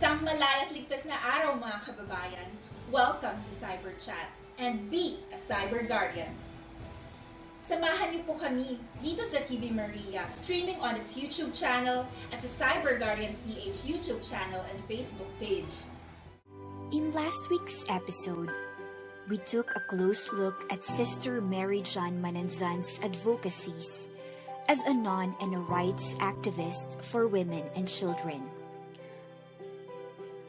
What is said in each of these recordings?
Isang malaya at ligtas na araw mga kababayan. Welcome to CyberChat and be a Cyber Guardian. Samahan niyo po kami dito sa TV Maria, streaming on its YouTube channel at sa Cyber Guardians PH YouTube channel and Facebook page. In last week's episode, we took a close look at Sister Mary John Mananzan's advocacies as a nun and a rights activist for women and children.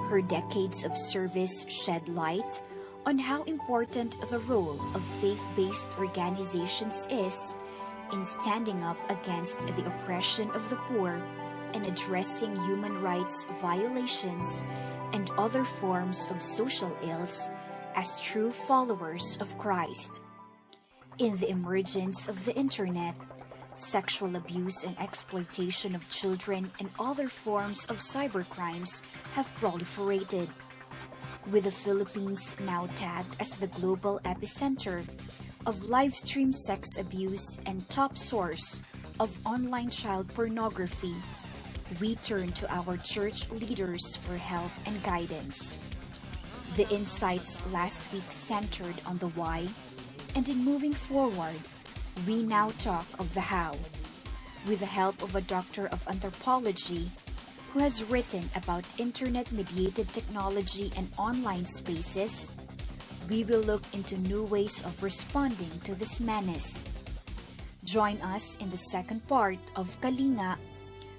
Her decades of service shed light on how important the role of faith-based organizations is in standing up against the oppression of the poor and addressing human rights violations and other forms of social ills as true followers of Christ. In the emergence of the internet, sexual abuse and exploitation of children and other forms of cybercrimes have proliferated, with the Philippines now tagged as the global epicenter of live-stream sex abuse and top source of online child pornography. We turn to our church leaders for help and guidance. The insights last week centered on the why, and in moving forward, we now talk of the how, with the help of a doctor of anthropology who has written about internet-mediated technology and online spaces. We will look into new ways of responding to this menace. Join us in the second part of Kalinga,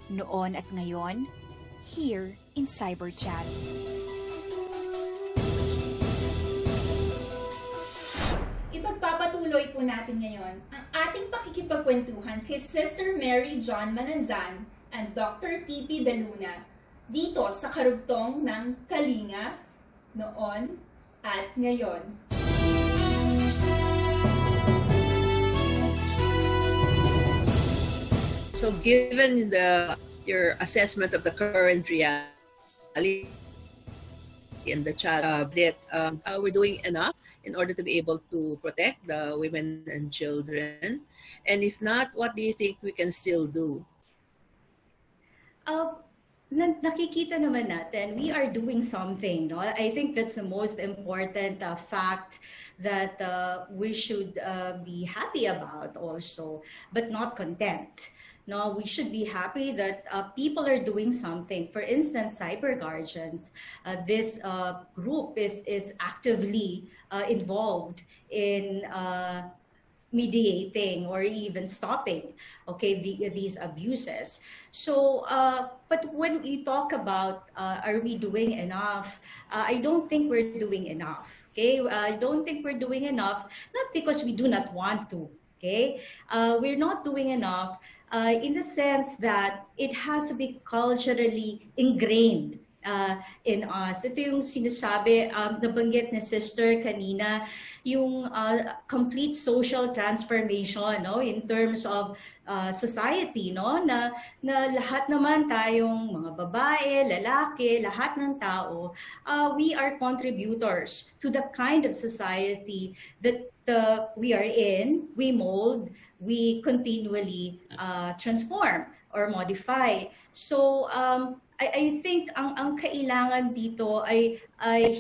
Noon at Ngayon, here in CyberChat. Ipagpapatuloy po natin ngayon ang ating pakikipagkwentuhan kay Sister Mary John Mananzan and Dr. T.P. Daluna dito sa karugtong ng Kalinga, Noon at Ngayon. So given your assessment of the current reality in the child that we're doing enough in order to be able to protect the women and children? And if not, what do you think we can still do? Nakikita naman natin, we are doing something. No? I think that's the most important fact that we should be happy about also, but not content. No, we should be happy that people are doing something. For instance, Cyber Guardians, this group is actively involved in mediating or even stopping, these abuses. So, but when we talk about are we doing enough, I don't think we're doing enough. Okay, I don't think we're doing enough, not because we do not want to. Okay, we're not doing enough. In the sense that it has to be culturally ingrained in us. Ito yung sinasabi, nabanggit ni Sister kanina, yung complete social transformation, no, in terms of society, no, na lahat naman tayong mga babae, lalaki, lahat ng tao, we are contributors to the kind of society that we are in, we mold, we continually transform or modify. So I think ang kailangan dito ay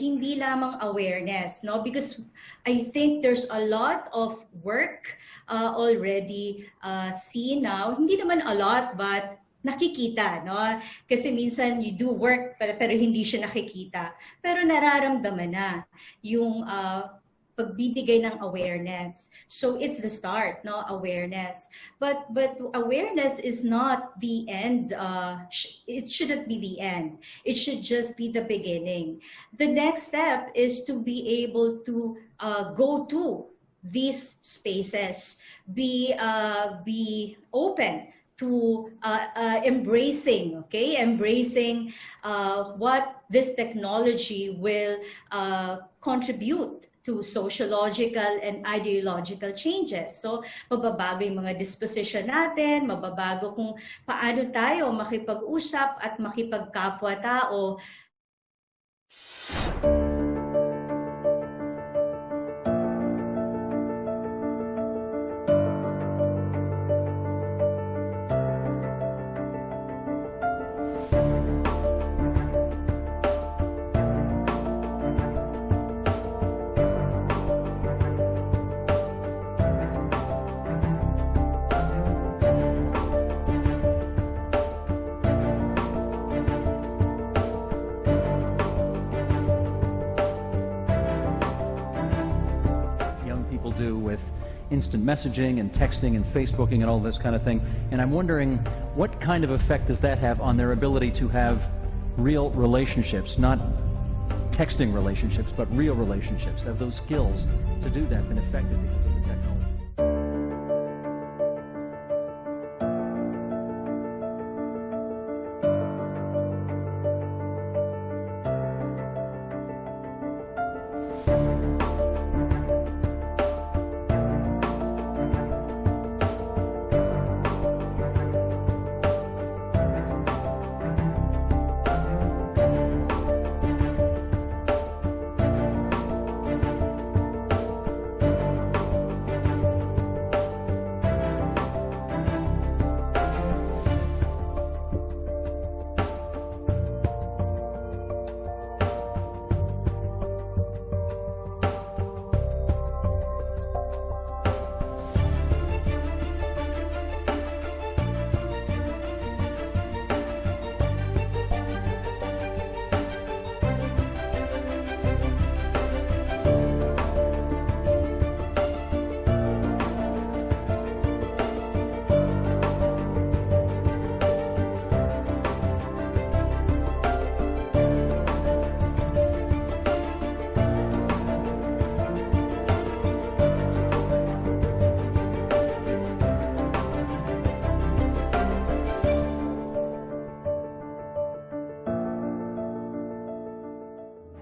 hindi lamang awareness, no? Because I think there's a lot of work already seen now. Hindi naman a lot, but nakikita, no? Kasi minsan you do work pero hindi siya nakikita. Pero nararamdaman na yung pagbibigay ng awareness. So it's the start, no? Awareness. But awareness is not the end. It shouldn't be the end. It should just be the beginning. The next step is to be able to go to these spaces, be open to embracing what this technology will contribute to sociological and ideological changes. So, mababago yung mga disposition natin, mababago kung paano tayo makipag-usap at makipagkapwa-tao. instant messaging and texting and Facebooking and all this kind of thing. And I'm wondering, what kind of effect does that have on their ability to have real relationships, not texting relationships, but real relationships? Have those skills to do that been affected because of the technology?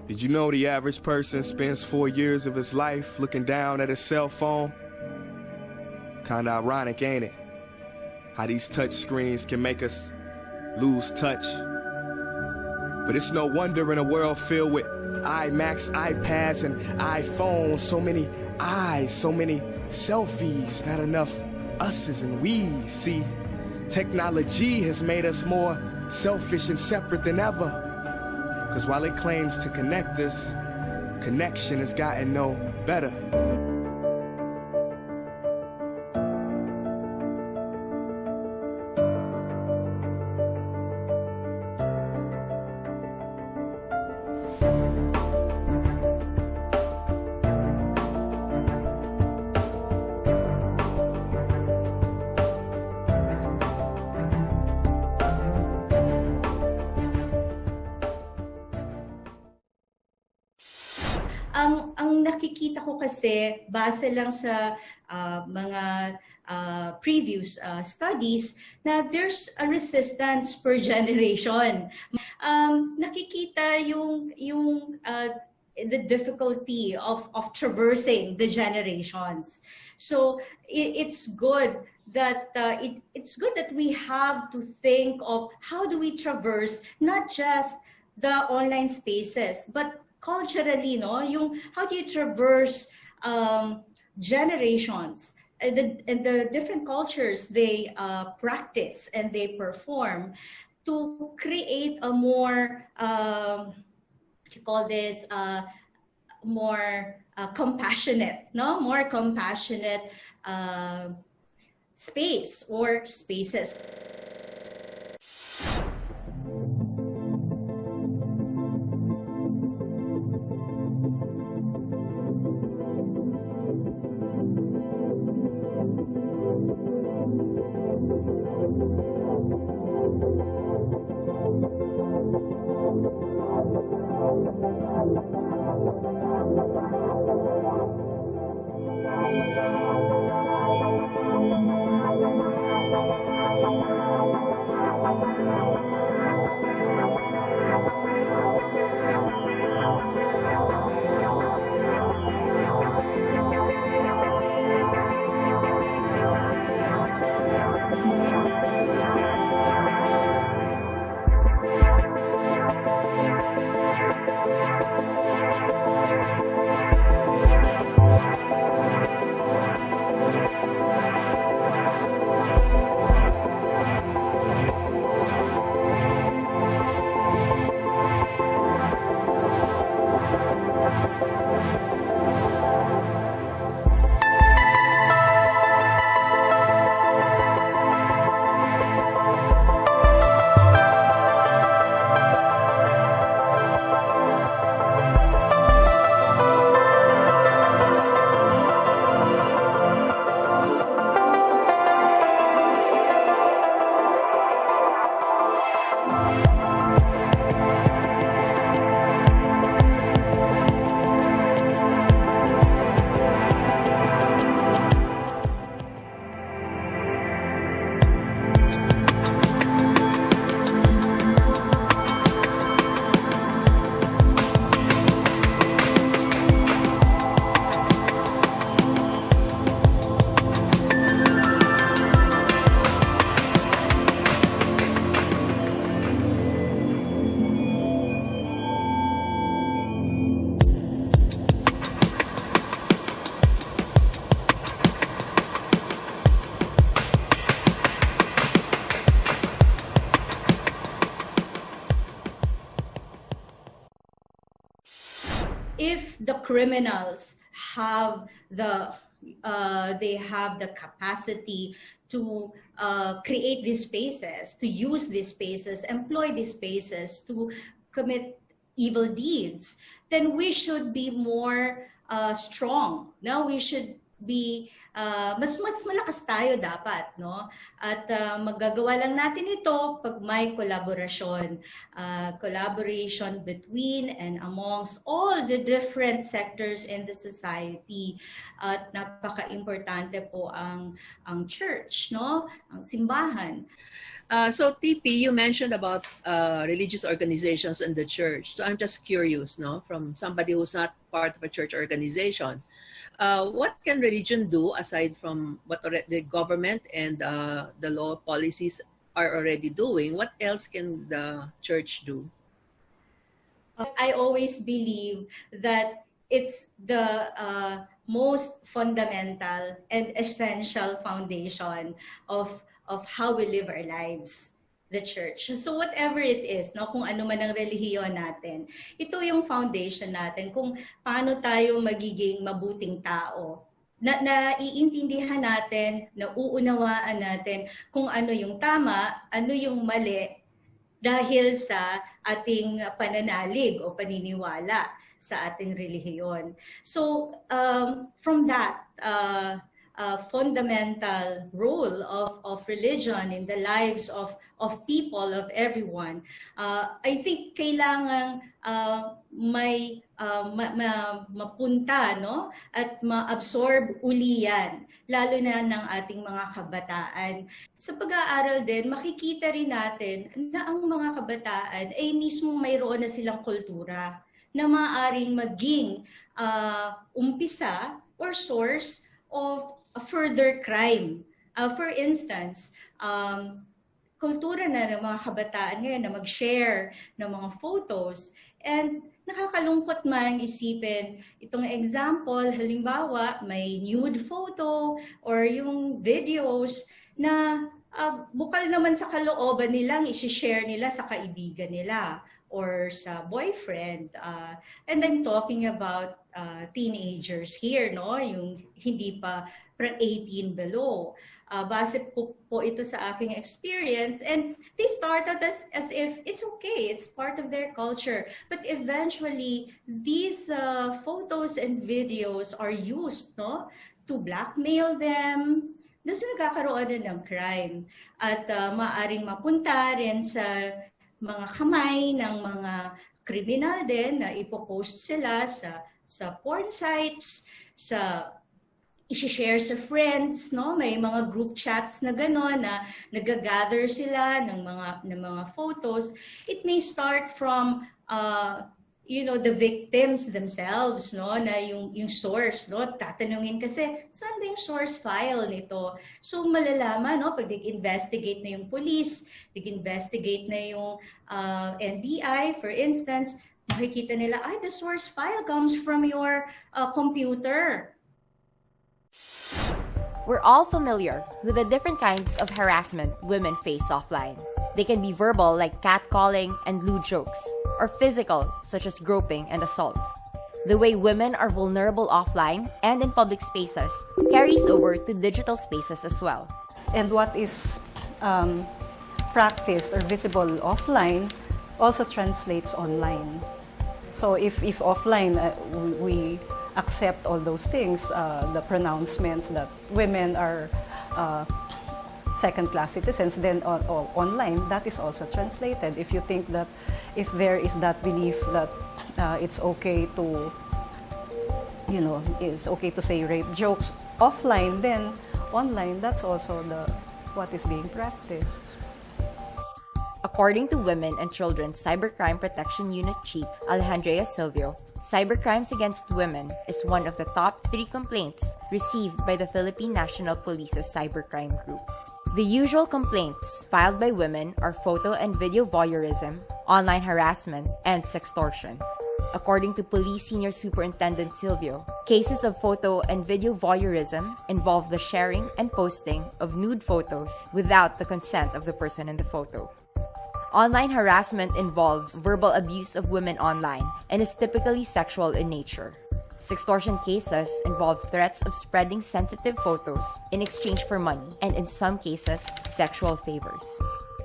Did you know the average person spends 4 years of his life looking down at his cell phone? Kinda ironic, ain't it? How these touch screens can make us lose touch. But it's no wonder in a world filled with iMacs, iPads, and iPhones, so many eyes, so many selfies, not enough us's and we's. See, technology has made us more selfish and separate than ever. Because while it claims to connect us, connection has gotten no better. Ang nakikita ko kasi, base lang sa mga previous studies, na there's a resistance per generation. Nakikita yung the difficulty of traversing the generations. So it's good that it's good that we have to think of how do we traverse not just the online spaces, but culturally, no, yung how do you traverse generations and the different cultures they practice and they perform to create a more what you call this more compassionate, no, more compassionate space or spaces. criminals have the capacity to create these spaces, to use these spaces, employ these spaces to commit evil deeds, then we should be more strong. No, we should be mas malakas tayo dapat, no? At magagawa lang natin ito pag may collaboration between and amongst all the different sectors in the society. At napaka-importante po ang church, no? Ang simbahan. So TP, you mentioned about religious organizations in the church. So I'm just curious, no, from somebody who's not part of a church organization, what can religion do aside from what the government and the law policies are already doing? What else can the church do? I always believe that it's the most fundamental and essential foundation of how we live our lives, the church. So whatever it is, no, kung ano man ang relihiyon natin, ito yung foundation natin kung paano tayo magiging mabuting tao. Naiintindihan natin, nauunawaan natin kung ano yung tama, ano yung mali dahil sa ating pananalig o paniniwala sa ating relihiyon. So from that fundamental role of religion in the lives of people, of everyone, I think kailangan may mapunta, no, at ma-absorb uli yan, lalo na ng ating mga kabataan. Sa pag-aaral din, makikita rin natin na ang mga kabataan ay mismo mayroon na silang kultura na maaaring maging umpisa or source of a further crime. For instance, kultura na ng mga kabataan ngayon na mag-share ng mga photos, and nakakalungkot man isipin itong example, halimbawa may nude photo or yung videos na bukal naman sa kalooban nilang isi-share nila sa kaibigan nila or sa boyfriend. And I'm talking about teenagers here, no? Yung hindi pa 18 below. Base po ito sa aking experience, and they started as if it's okay, it's part of their culture. But eventually, these photos and videos are used, no, to blackmail them. Doon nagkakaroon din ng crime. At maaring mapunta rin sa mga kamay ng mga kriminal din na ipopost sila sa porn sites, sa i-share sa friends, no? May mga group chats na gano'n na nag-gather sila ng mga photos. It may start from the victims themselves, no, na yung source, no, tatanungin kasi saan ba yung source file nito. So malalaman, no, pag nag-investigate na yung police, nag-investigate na yung NBI, for instance, makikita nila, the source file comes from your computer. We're all familiar with the different kinds of harassment women face offline. They can be verbal, like catcalling and lewd jokes, or physical, such as groping and assault. The way women are vulnerable offline and in public spaces carries over to digital spaces as well. And what is practiced or visible offline also translates online. So if offline we accept all those things, the pronouncements that women are second-class citizens, then online, that is also translated. If you think that if there is that belief that it's okay to, it's okay to say rape jokes offline, then online, that's also what is being practiced. According to Women and Children's Cybercrime Protection Unit Chief Alejandra Silvio, cybercrimes against women is one of the top 3 complaints received by the Philippine National Police's Cybercrime Group. The usual complaints filed by women are photo and video voyeurism, online harassment, and sextortion. According to Police Senior Superintendent Silvio, cases of photo and video voyeurism involve the sharing and posting of nude photos without the consent of the person in the photo. Online harassment involves verbal abuse of women online and is typically sexual in nature. Sextortion cases involve threats of spreading sensitive photos in exchange for money and, in some cases, sexual favors.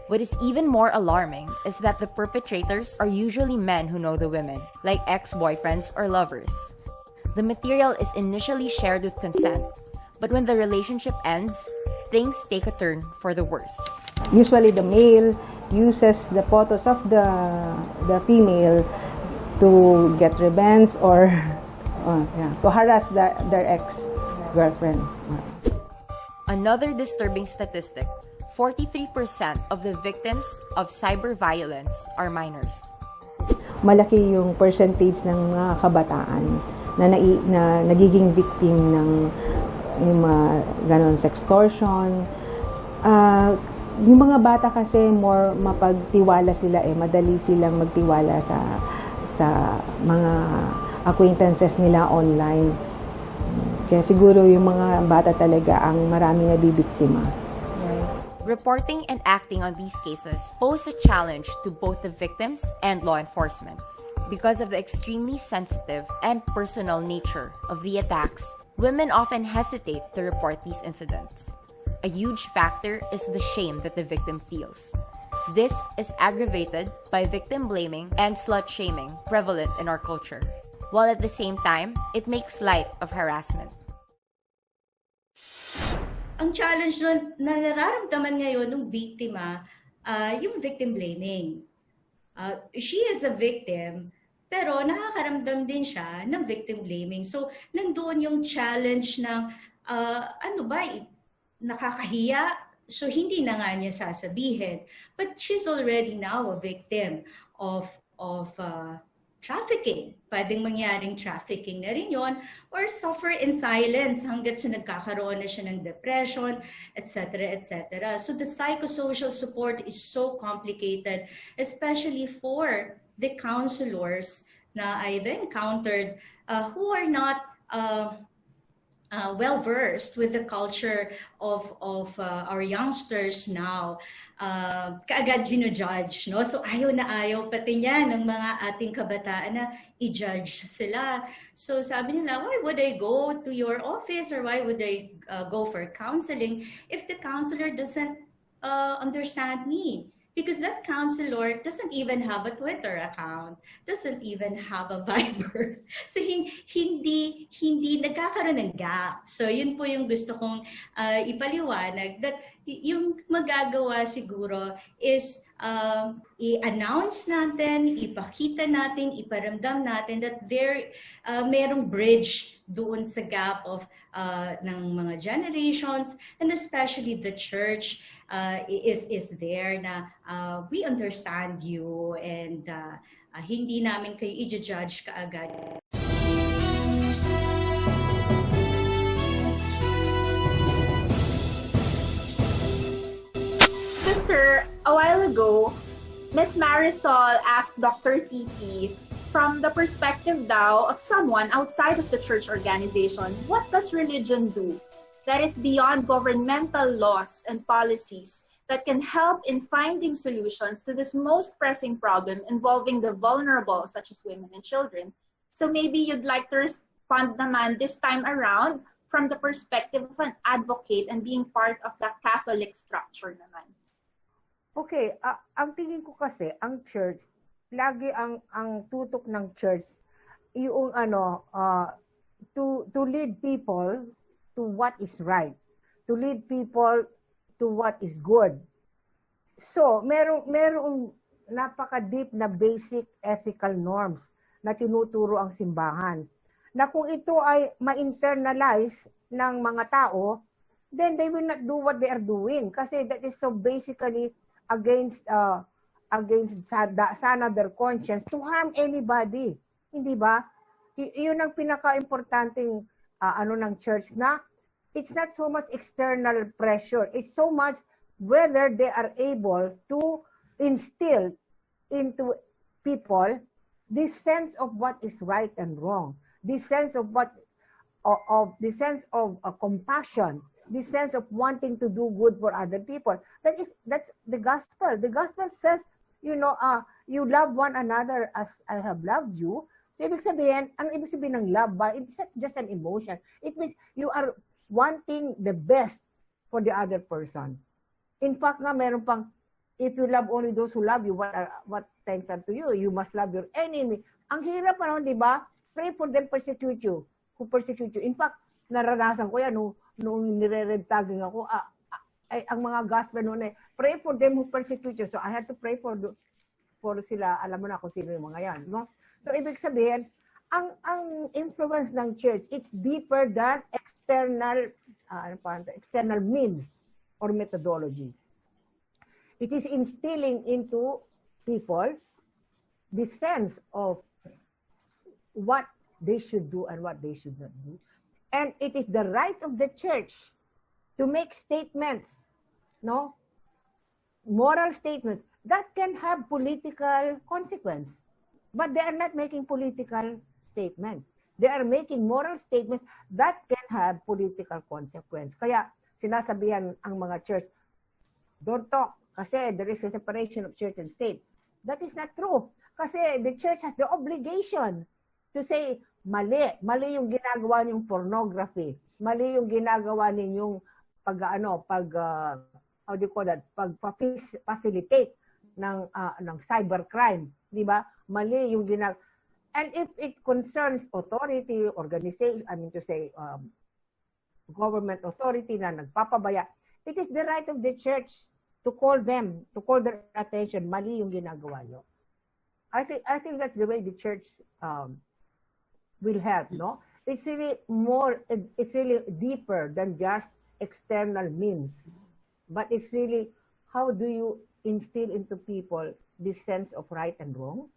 What is even more alarming is that the perpetrators are usually men who know the women, like ex-boyfriends or lovers. The material is initially shared with consent, but when the relationship ends, things take a turn for the worse. Usually the male uses the photos of the female to get revenge or to harass their ex-girlfriends. Another disturbing statistic, 43% of the victims of cyber violence are minors. Malaki yung percentage ng mga kabataan na nagiging victim ng yung mga ganon sextortion. Yung mga bata kasi more mapagtiwala sila madali silang magtiwala sa mga acquaintances nila online. Kaya siguro yung mga bata talaga ang maraming nabibiktima. Reporting and acting on these cases pose a challenge to both the victims and law enforcement. Because of the extremely sensitive and personal nature of the attacks, women often hesitate to report these incidents. A huge factor is the shame that the victim feels. This is aggravated by victim blaming and slut shaming prevalent in our culture, while at the same time, it makes light of harassment. Ang challenge nun na nararamdaman ngayon ng biktima, yung victim blaming. She is a victim, pero nakakaramdam din siya ng victim blaming. So, nandoon yung challenge ng, nakakahiya, so hindi na nga niya sasabihin. But she's already now a victim of trafficking. Pwedeng mangyaring trafficking na rin yun, or suffer in silence hanggat sa nagkakaroon na siya ng depression, etc., etc. So the psychosocial support is so complicated, especially for the counselors na I've encountered who are not well-versed with the culture of our youngsters now. Kaagad ginujudge, no? So ayaw na ayaw pati niya ng mga ating kabataan na i-judge sila. So sabi nila, why would I go to your office or why would I go for counseling if the counselor doesn't understand me? Because that counselor doesn't even have a Twitter account, doesn't even have a Viber. So hindi nagkakaroon ng gap. So yun po yung gusto kong ipaliwanag, that yung magagawa siguro is i-announce natin, ipakita natin, iparamdam natin that there merong bridge doon sa gap of ng mga generations, and especially the church is there na we understand you and hindi namin kayo i-judge kaagad. Sister, a while ago, Ms. Marisol asked Dr. TP, from the perspective daw of someone outside of the church organization, what does religion do that is beyond governmental laws and policies that can help in finding solutions to this most pressing problem involving the vulnerable, such as women and children? So maybe you'd like to respond naman this time around from the perspective of an advocate and being part of the Catholic structure naman. Okay, ang tingin ko kasi, ang church, lagi ang tutok ng church, yung to lead people to what is right, to lead people to what is good. So, merong napaka-deep na basic ethical norms na tinuturo ang simbahan. Na kung ito ay ma-internalize ng mga tao, then they will not do what they are doing. Kasi that is so basically against sana their conscience to harm anybody. Hindi ba? Yun ang pinaka-importanting ng church na it's not so much external pressure. It's so much whether they are able to instill into people this sense of what is right and wrong, this sense of compassion, this sense of wanting to do good for other people. That's the gospel. The gospel says, you love one another as I have loved you. So, ibig sabihin, ang ibig sabihin ng love ba, it's not just an emotion. It means you are wanting the best for the other person. In fact nga, meron pang, if you love only those who love you, what thanks unto you? You must love your enemy. Ang hirap ano, di ba? Pray for them persecute you, who persecute you. In fact, naranasan ko yan nung nire-red tagging ako, ang mga gospel noon pray for them who persecute you. So I had to pray for sila, alam mo na kung sino yung mga yan. No? So ibig sabihin, ang influence ng church, it's deeper than external means or methodology. It is instilling into people the sense of what they should do and what they should not do. And it is the right of the church to make statements, no? Moral statements that can have political consequence. But they are not making political statements. They are making moral statements that can have political consequence. Kaya sinasabihan ang mga church, don't talk kasi there is a separation of church and state. That is not true. Kasi the church has the obligation to say, mali yung ginagawa ninyong pornography, mali yung ginagawa ninyong pag-facilitate ng cybercrime, di ba? Mali yung and if it concerns authority, organization, government authority na nagpapabaya, it is the right of the church to call their attention, mali yung ginagawa nyo. I think that's the way the church will help, no? It's really deeper than just external means. But it's really, how do you instill into people this sense of right and wrong?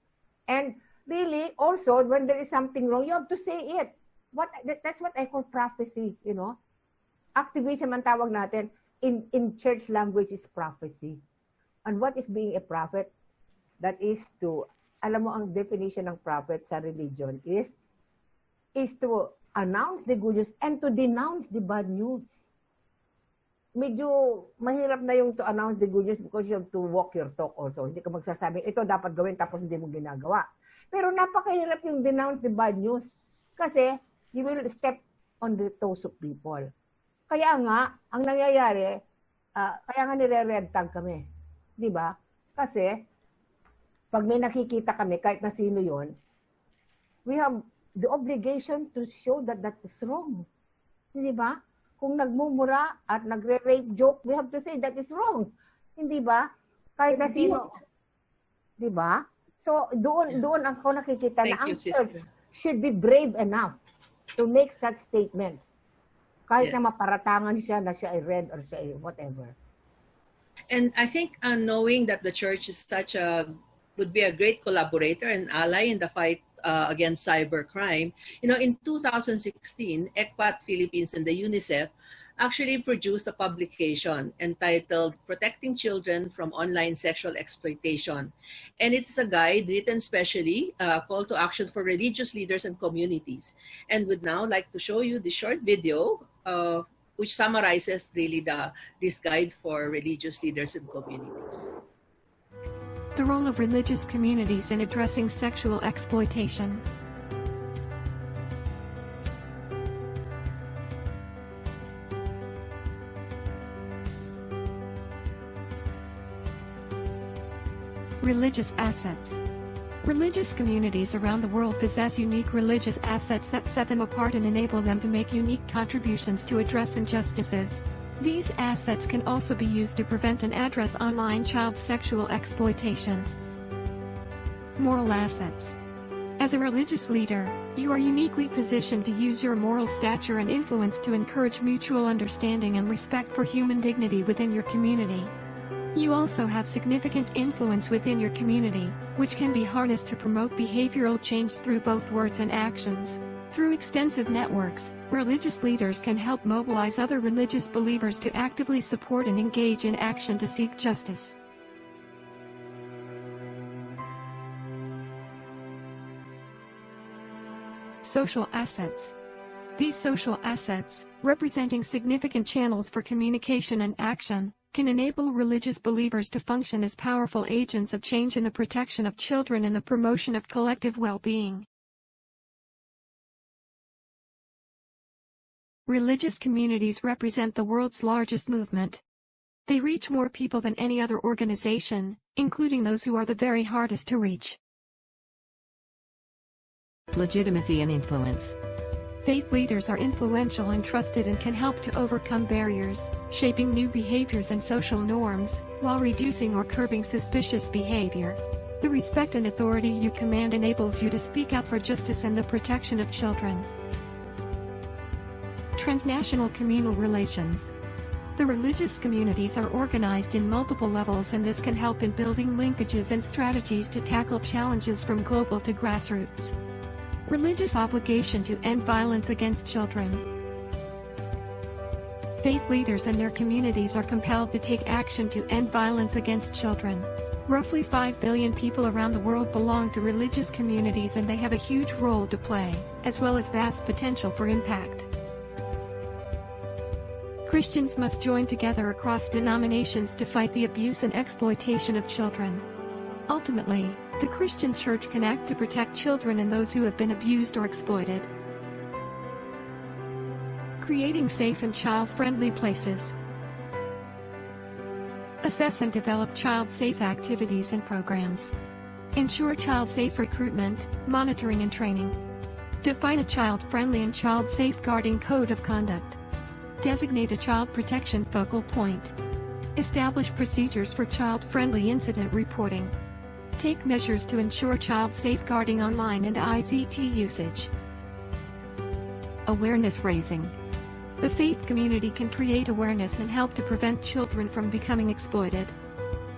And really, also, when there is something wrong, you have to say it. That's what I call prophecy, you know? Activism ang tawag natin. In church language is prophecy. And what is being a prophet? That is to, alam mo ang definition ng prophet sa religion is to announce the good news and to denounce the bad news. Medyo mahirap na yung to announce the good news because you have to walk your talk also. Hindi ka magsasabing, ito dapat gawin tapos hindi mo ginagawa. Pero napakahirap yung denounce the bad news kasi you will step on the toes of people. Kaya nga, ang nangyayari, kaya nga nire-red tag kami. Di ba? Kasi, pag may nakikita kami, kahit na sino yon, we have the obligation to show that that is wrong. Hindi ba? Kung nagmumura at nagre-rape joke, we have to say that is wrong. Hindi ba? Kahit na sino. Di ba? So, doon ako nakikita na ang church should be brave enough to make such statements. Kahit na maparatangan siya na siya ay red or siya ay whatever. And I think knowing that the church is would be a great collaborator and ally in the fight against cybercrime, in 2016, ECPAT Philippines and the UNICEF actually produced a publication entitled Protecting Children from Online Sexual Exploitation. And it's a guide written specially, call to action for religious leaders and communities. And would now like to show you the short video which summarizes really this guide for religious leaders and communities. The role of religious communities in addressing sexual exploitation. Religious assets. Religious communities around the world possess unique religious assets that set them apart and enable them to make unique contributions to address injustices. These assets can also be used to prevent and address online child sexual exploitation. Moral assets. As a religious leader, you are uniquely positioned to use your moral stature and influence to encourage mutual understanding and respect for human dignity within your community. You also have significant influence within your community, which can be harnessed to promote behavioral change through both words and actions. Through extensive networks, religious leaders can help mobilize other religious believers to actively support and engage in action to seek justice. Social assets. These social assets, representing significant channels for communication and action, can enable religious believers to function as powerful agents of change in the protection of children and the promotion of collective well-being. Religious communities represent the world's largest movement. They reach more people than any other organization, including those who are the very hardest to reach. Legitimacy and influence. Faith leaders are influential and trusted and can help to overcome barriers, shaping new behaviors and social norms, while reducing or curbing suspicious behavior. The respect and authority you command enables you to speak out for justice and the protection of children. Transnational communal relations. The religious communities are organized in multiple levels, and this can help in building linkages and strategies to tackle challenges from global to grassroots. Religious obligation to end violence against children. Faith leaders and their communities are compelled to take action to end violence against children. Roughly 5 billion people around the world belong to religious communities, and they have a huge role to play, as well as vast potential for impact. Christians must join together across denominations to fight the abuse and exploitation of children. Ultimately, the Christian Church can act to protect children and those who have been abused or exploited. Creating safe and child-friendly places. Assess and develop child-safe activities and programs. Ensure child-safe recruitment, monitoring and training. Define a child-friendly and child-safeguarding code of conduct. Designate a child protection focal point. Establish procedures for child-friendly incident reporting. Take measures to ensure child safeguarding online and ICT usage. Awareness raising. The faith community can create awareness and help to prevent children from becoming exploited.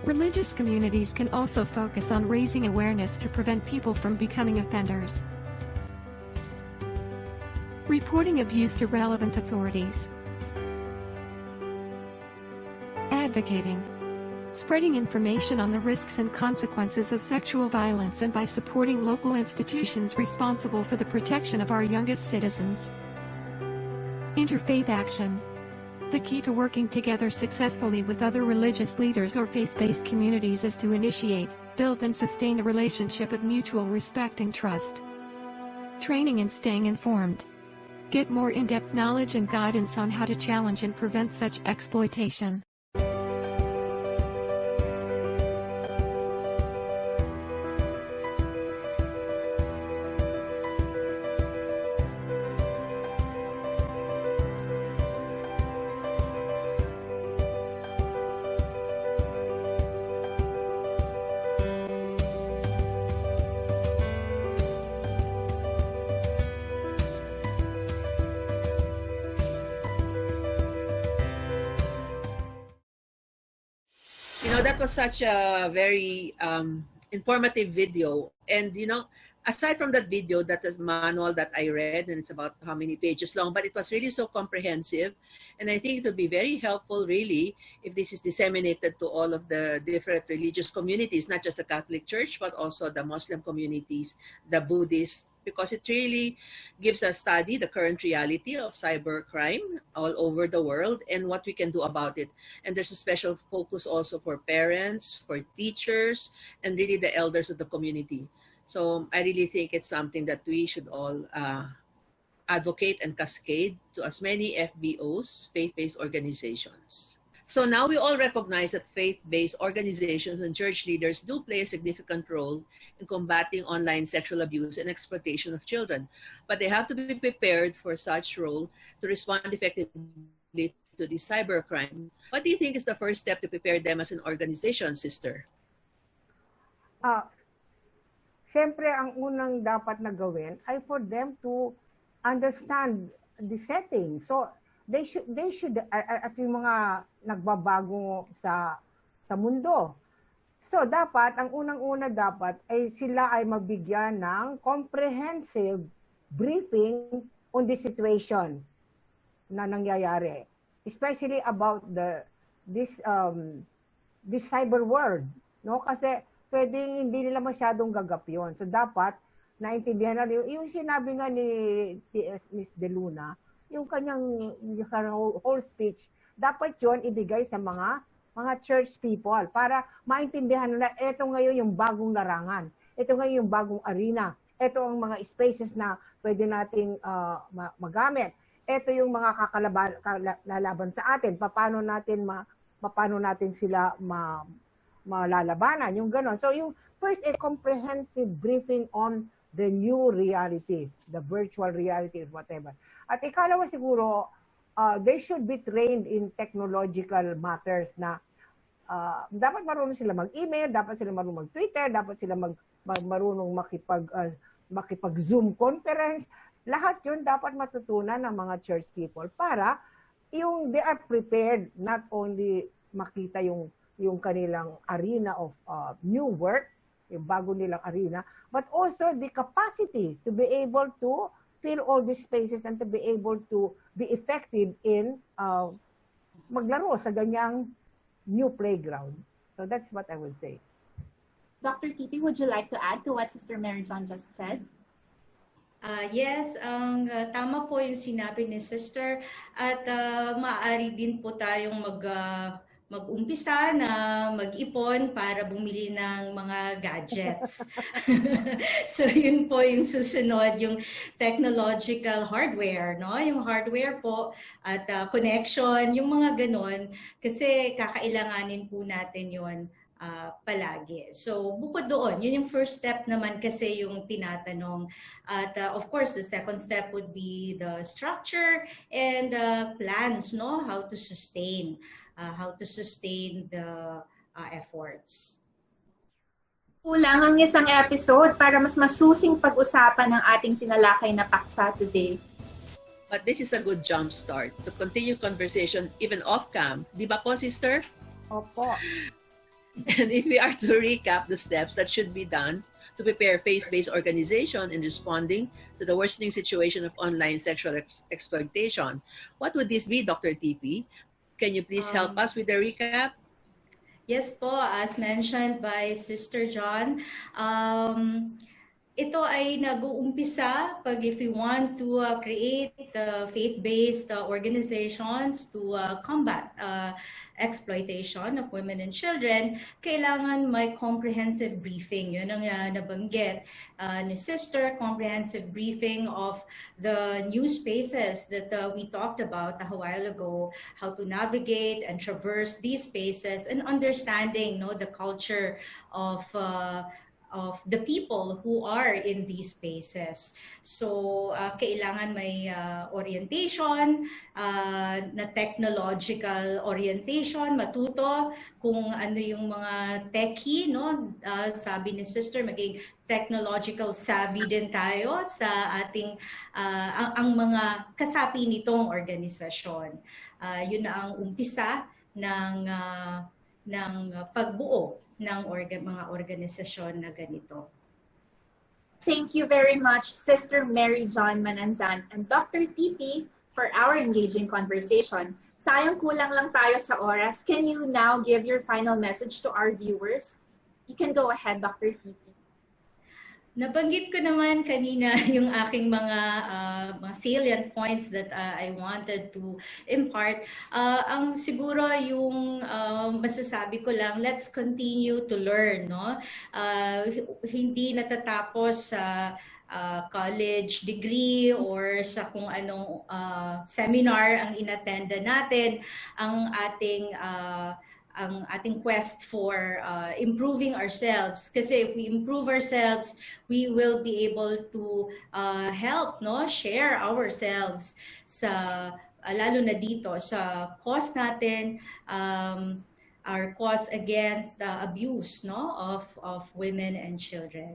Religious communities can also focus on raising awareness to prevent people from becoming offenders. Reporting abuse to relevant authorities. Advocating. Spreading information on the risks and consequences of sexual violence, and by supporting local institutions responsible for the protection of our youngest citizens. Interfaith action. The key to working together successfully with other religious leaders or faith-based communities is to initiate, build and sustain a relationship of mutual respect and trust. Training and staying informed. Get more in-depth knowledge and guidance on how to challenge and prevent such exploitation. That was such a very informative video. And, aside from that video, that is manual that I read, and it's about how many pages long, but it was really so comprehensive. And I think it would be very helpful, really, if this is disseminated to all of the different religious communities, not just the Catholic Church, but also the Muslim communities, the Buddhists, because it really gives us study the current reality of cybercrime all over the world and what we can do about it. And there's a special focus also for parents, for teachers, and really the elders of the community. So I really think it's something that we should all advocate and cascade to as many FBOs, faith-based organizations. So now we all recognize that faith-based organizations and church leaders do play a significant role in combating online sexual abuse and exploitation of children. But they have to be prepared for such role to respond effectively to the cybercrime. What do you think is the first step to prepare them as an organization, sister? Siyempre, ang unang dapat na gawin ay for them to understand the setting. So, they should at yung mga nagbabago sa mundo. So dapat ang unang-una dapat ay sila ay mabigyan ng comprehensive briefing on the situation na nangyayari, especially about this cyber world, no? Kasi pwedeng hindi nila masyadong gagap yun. So dapat naintindihan na yung sinabi nga ni Miss De Luna, yung kanyang whole speech, dapat yon ibigay sa mga church people para maintindihan nila ito ngayon yung bagong larangan, ito ngayon yung bagong arena, ito ang mga spaces na pwede nating magamit. ito yung mga lalaban sa atin, paano natin sila malalabanan, yung ganon. So yung first, a comprehensive briefing on the new reality, the virtual reality, whatever. At ikalawa siguro, they should be trained in technological matters na dapat marunong sila mag-email, dapat sila marunong mag-Twitter, dapat sila marunong makipag-Zoom conference. Lahat yun dapat matutunan ng mga church people para yung they are prepared not only makita yung kanilang arena of new work, yung bago nilang arena, but also the capacity to be able to fill all these spaces and to be able to be effective in maglaro sa ganyang new playground. So that's what I would say. Dr. Tipi, would you like to add to what Sister Mary John just said? Yes, tama po yung sinabi ni Sister at maaari din po tayong mag-umpisa na mag-ipon para bumili ng mga gadgets. So yun po yung susunod, yung technological hardware, no? Yung hardware po at connection, yung mga ganon, kasi kakailanganin po natin yun palagi. So bukod doon, yun yung first step naman kasi yung tinatanong. At of course, the second step would be the structure and plans, no? How to sustain the efforts. Kulang ang isang episode para mas masusing pag-usapan ng ating tinalakay na paksa today. But this is a good jump start to continue conversation even off-cam. Di ba po, Sister? Opo. And if we are to recap the steps that should be done to prepare faith-based organization in responding to the worsening situation of online sexual exploitation, what would this be, Dr. TP? Can you please help us with the recap? Yes po, as mentioned by Sister John, ito ay nag-uumpisa pag if we want to create faith-based organizations to combat exploitation of women and children, kailangan may comprehensive briefing. Yun ang nabanggit ni Sister, comprehensive briefing of the new spaces that we talked about a while ago, how to navigate and traverse these spaces and understanding the culture of the people who are in these spaces. So, kailangan may orientation, na technological orientation, matuto kung ano yung mga techie, no? Sabi ni Sister, maging technological savvy din tayo sa ating, ang mga kasapi nitong organisasyon. Yun na ang umpisa ng pagbuo ng mga organisasyon na ganito. Thank you very much, Sister Mary John Mananzan and Dr. TP for our engaging conversation. Sayang kulang lang tayo sa oras. Can you now give your final message to our viewers? You can go ahead, Dr. TP. Nabanggit ko naman kanina yung aking mga salient points that I wanted to impart. Ang siguro yung masasabi ko lang, let's continue to learn, no? Hindi natatapos sa college degree or sa kung anong seminar ang inattenda natin, ang ating quest for improving ourselves. Kasi if we improve ourselves, we will be able to help, share ourselves sa lalo na dito sa cause natin, our cause against the abuse of women and children.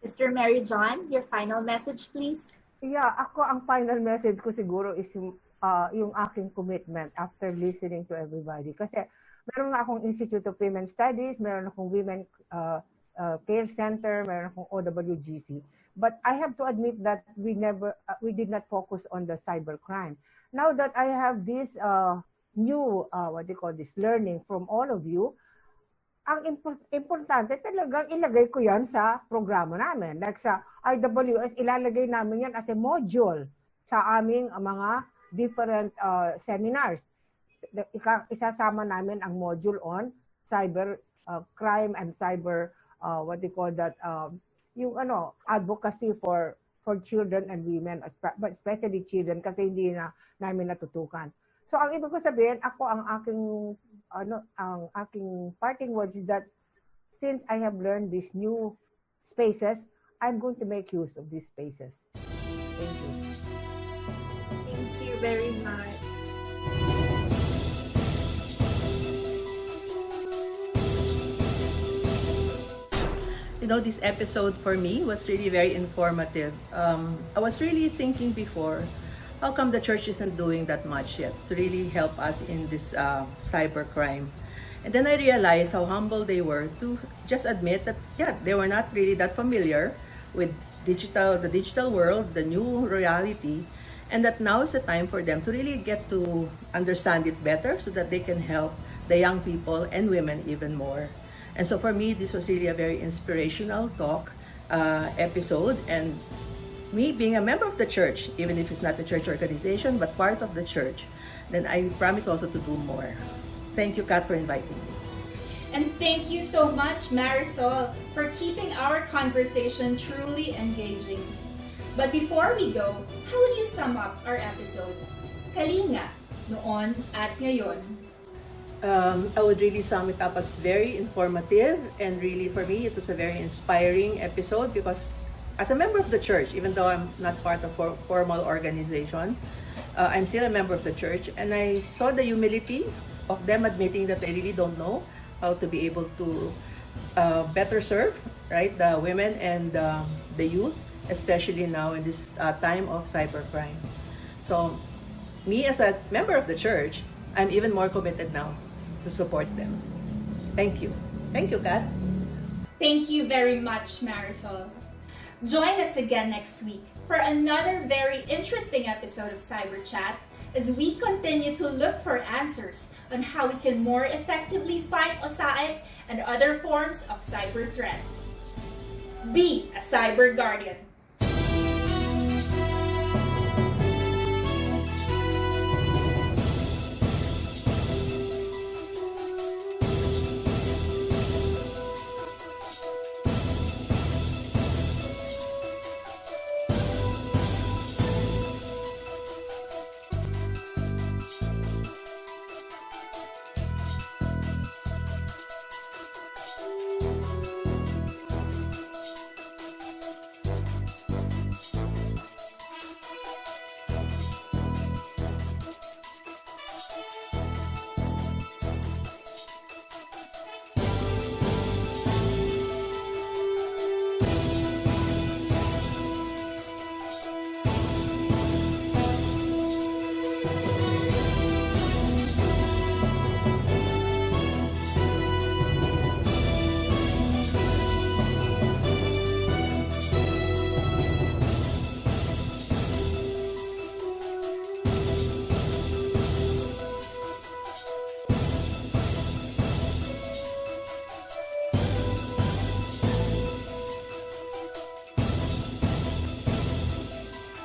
Sister Mary John, your final message, please. Yeah, ako ang final message ko siguro is yung aking commitment after listening to everybody. Kasi meron nga akong Institute of Women's Studies, meron akong Women Care Center, meron akong OWGC. But I have to admit that we did not focus on the cybercrime. Now that I have this new, learning from all of you, ang importante talagang ilagay ko yan sa programa namin. Like sa IWS, ilalagay namin yan as a module sa aming mga different seminars. Isasama namin ang module on cyber crime and cyber, yung advocacy for for children and women, but especially children kasi hindi na namin natutukan. So ang ibig ko sabihin, ako ang aking parting words is that since I have learned these new spaces, I'm going to make use of these spaces. Thank you. Thank you very much. You know, this episode for me was really very informative. I was really thinking before, how come the church isn't doing that much yet to really help us in this cybercrime? And then I realized how humble they were to just admit that, yeah, they were not really that familiar with the digital world, the new reality, and that now is the time for them to really get to understand it better so that they can help the young people and women even more. And so for me, this was really a very inspirational talk episode. And me being a member of the church, even if it's not a church organization, but part of the church, then I promise also to do more. Thank you, Kat, for inviting me. And thank you so much, Marisol, for keeping our conversation truly engaging. But before we go, how would you sum up our episode? Kalinga, noon at ngayon. I would really sum it up as very informative, and really for me it was a very inspiring episode because as a member of the church, even though I'm not part of a formal organization, I'm still a member of the church, and I saw the humility of them admitting that they really don't know how to be able to better serve, right, the women and the youth, especially now in this time of cybercrime. So me as a member of the church, I'm even more committed now to support them. Thank you. Thank you, Kat. Thank you very much, Marisol. Join us again next week for another very interesting episode of CyberChat as we continue to look for answers on how we can more effectively fight OSAIC and other forms of cyber threats. Be a cyber guardian.